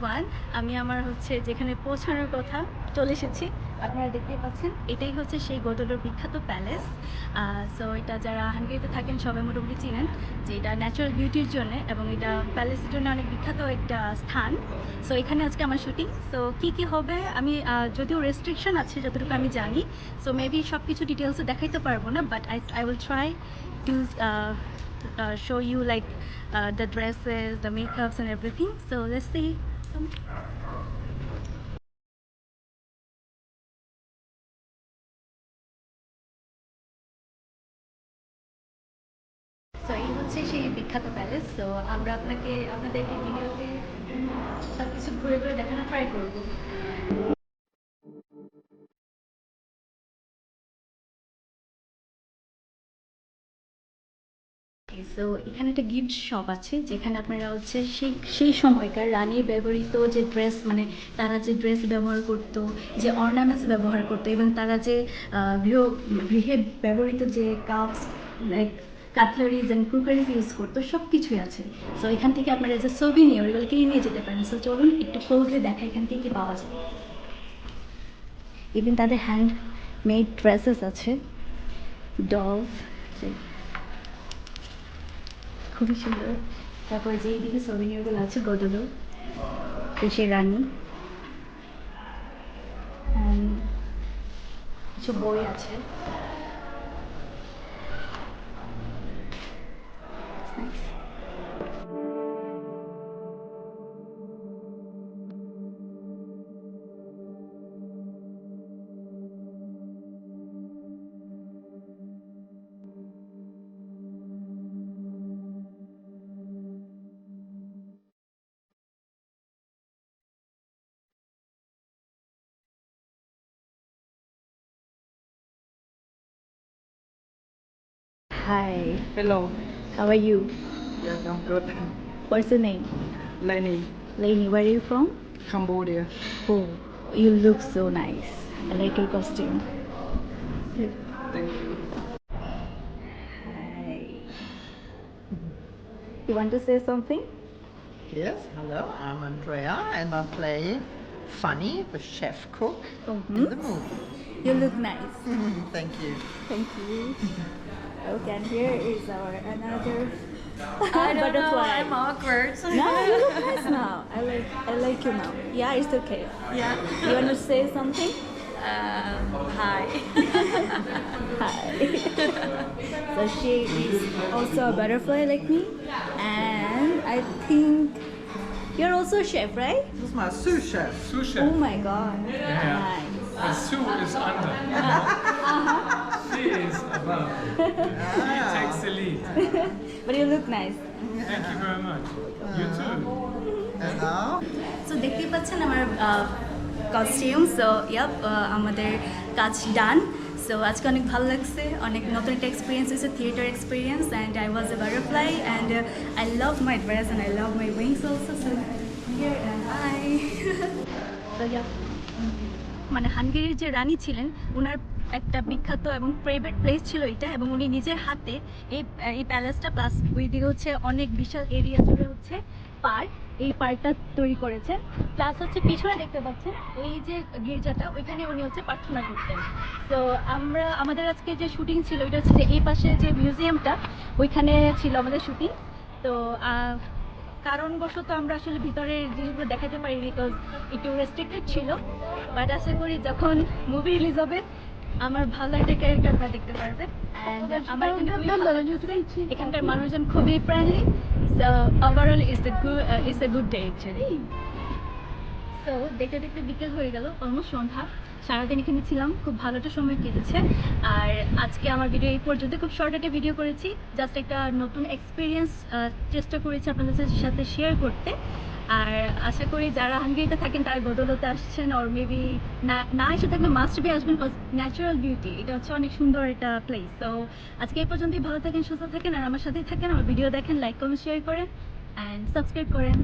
Everyone, আমি আমার যেখানে পৌঁছানোর কথা চলে এসেছি। আপনারা দেখতেই পাচ্ছেন, এটাই সেই গোদলোর বিখ্যাত প্যালেস। সো এটা যারা হাঙ্গেরিতে থাকেন সবাই মোটামুটি চিনেন যে এটা ন্যাচারাল বিউটির জন্য এবং এটা প্যালেসের জন্য অনেক বিখ্যাত একটা স্থান। সো এখানে আজকে আমার শুটিং। সো কী হবে আমি যদিও রেস্ট্রিকশন আছে যতটুকু আমি জানি, সো মেবি সব কিছু ডিটেলসে দেখাইতে পারবো না, but I will try to show you like the dresses, the makeups and everything. So let's see. So এই সেই বিখ্যাত প্যালেস। সো আমরা আপনাদের এই ভিডিওতে সব কিছু ঘুরে ঘুরে দেখানোর ট্রাই করবো। সো এখানে একটা গিফট শপ আছে যেখানে আপনারা সেই সময়কার রানীর ব্যবহৃত যে ড্রেস, মানে তারা যে ড্রেস ব্যবহার করতো, যে অর্নামেন্টস ব্যবহার করতো এবং তারা যে গৃহে ব্যবহৃত যে কাপস, লাইক কাটলারিজ অ্যান্ড ক্রুকারিজ ইউজ করতো, সব কিছুই আছে। সো এখান থেকে আপনারা যে সোভিনিয়র এগুলো কিনে নিয়ে যেতে পারেন। সো চলুন একটু ক্লোজলি দেখা এখান থেকে কী পাওয়া যায়। ইভেন তাদের হ্যান্ড মেড ড্রেসেস আছে, ডলস, খুবই সুন্দর। তারপরে যে এইদিকে সোভিনিয়রগুলো আছে গোদলো, দেশের রানী, কিছু বই আছে। Hi. Hello. How are you? Yes, I'm good. What's your name? Lenny, Lainey. Where are you from? Cambodia. Oh, you look so nice. I like your costume. Thank you. Hi. You want to say something? Yes, hello, I'm Andrea and I'm playing Funny, the chef cook in the movie. You look nice. Thank you. Thank you. Okay, and here is our another I don't know, butterfly. I'm awkward. No, you look nice now. I like you now. Yeah, it's okay. Yeah. You want to say something? Hi. Hi. So she is also a butterfly like me, and I think you're also a chef, right? This is my sous chef. Sous chef. Oh my god. Yeah. Nice. The Sue is under. She is above. He takes the lead. But you look nice. Thank you very much. You too. And now, so দেখতেই পাচ্ছেন আমার costume. So yup, আমাদের কাজ ডান। So আজকে অনেক ভালো লাগছে, অনেক নতুন একটা এক্সপিরিয়েন্স হয়েছে, theatre experience, and I was a butterfly and I love my dress and I love my wings also. So here and I. So yup, মানে হাঙ্গেরির যে রানী ছিলেন ওনার একটা বিখ্যাত এবং প্রাইভেট প্লেস ছিল এটা, এবং উনি নিজের হাতে এই প্যালেসটা প্লাস ওইদিকে অনেক বিশাল এরিয়া জুড়ে পার্ক, এই পার্কটা তৈরি করেছেন। প্লাস পিছনে দেখতে পাচ্ছেন এই যে গির্জাটা, ওইখানে উনি প্রার্থনা করতেন। তো আমাদের আজকে যে শুটিং ছিল এটা যে এই পাশে যে মিউজিয়ামটা, ওইখানে ছিল আমাদের শুটিং। তো কারণবশত আমরা আসলে ভিতরের জিনিসগুলো দেখাতে পারিনি, বিকজ একটু রেস্ট্রিক্টেড ছিল। বাট আশা করি যখন মুভি রিলিজ হবে আমার ভালো একটা ক্যারেক্টার আপনারা দেখতে পারবেন। অ্যান্ড আমার এখানকার মানুষজন খুবই friendly. So overall it's a good day actually. তো দেখতে দেখতে বিকেল হয়ে গেল, অলমোস্ট সন্ধ্যা। সারাদিন এখানে ছিলাম, খুব ভালো একটা সময় কেটেছে। আর আজকে আমার ভিডিও এই পর্যন্ত, খুব শর্ট একটা ভিডিও করেছি, জাস্ট একটা নতুন এক্সপিরিয়েন্স চেষ্টা করেছি আপনাদের সাথে শেয়ার করতে। আর আশা করি যারা হাঙ্গেরিতে থাকেন তারা গোদলোতে আসছেন, অর মেবি না এসে থাকলে মাস্ট বি আসবেন, বিকজ ন্যাচারাল বিউটি, এটা অনেক সুন্দর একটা প্লেস। তো আজকে এই পর্যন্তই, ভালো থাকেন, সুস্থ থাকেন, আর আমার সাথেই থাকেন, আমার ভিডিও দেখেন, লাইক কমেন্ট শেয়ার করেন অ্যান্ড সাবস্ক্রাইব করেন।